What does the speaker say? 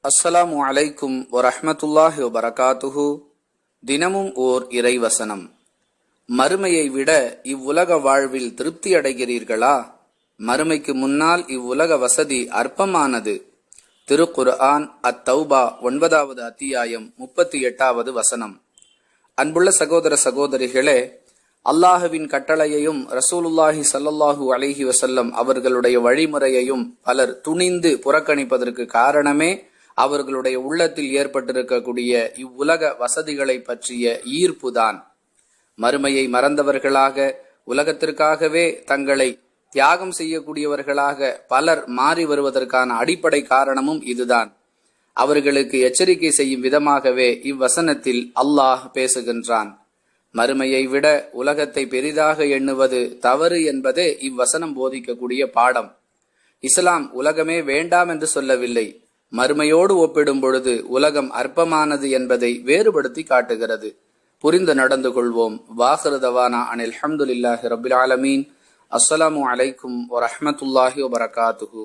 அஸ்ஸலாமு அலைக்கும் வரஹ்மத்துல்லாஹி வபரகாத்துஹு. தினமும் ஓர் இறைவசனம். மறுமையை விட இவ்வுலக வாழ்வில் திருப்தி அடைகிறீர்களா? மறுமைக்கு முன்னால் இவ்வுலக வசதி அற்பமானது. திருக்குர்ஆன் அத்தௌபா 9வது அத்தியாயம் 38வது வசனம். அன்புள்ள சகோதர சகோதரிகளே, அல்லாஹுவின் கட்டளையையும் ரசூலுல்லாஹி ஸல்லல்லாஹு அலைஹி வஸல்லம் அவர்களுடைய வழிமுறையையும் பலர் துணிந்து புறக்கணிப்பதற்கு காரணமே அவர்களுடைய உள்ளத்தில் ஏற்பட்டிருக்கக்கூடிய இவ்வுலக வசதிகளை பற்றிய ஈர்ப்புதான். மறுமையை மறந்தவர்களாக, உலகத்திற்காகவே தங்களை தியாகம் செய்யக்கூடியவர்களாக பலர் மாறி வருவதற்கான அடிப்படை காரணமும் இதுதான். அவர்களுக்கு எச்சரிக்கை செய்யும் விதமாகவே இவ்வசனத்தில் அல்லாஹ் பேசுகின்றான். மறுமையை விட உலகத்தை பெரிதாக எண்ணுவது தவறு என்பதே இவ்வசனம் போதிக்கக்கூடிய பாடம். இஸ்லாம் உலகமே வேண்டாம் என்று சொல்லவில்லை, மறுமையோடு ஒப்பிடும் பொழுது உலகம் அற்பமானது என்பதை வேறுபடுத்தி காட்டுகிறது. புரிந்து நடந்து கொள்வோம். வாஹிரு தவானா அனில் ஹம்துலில்லாஹி ரப்பில் ஆலமீன். அஸ்ஸலாமு அலைக்கும் வரஹ்மத்துல்லாஹி வபரகாத்துஹு.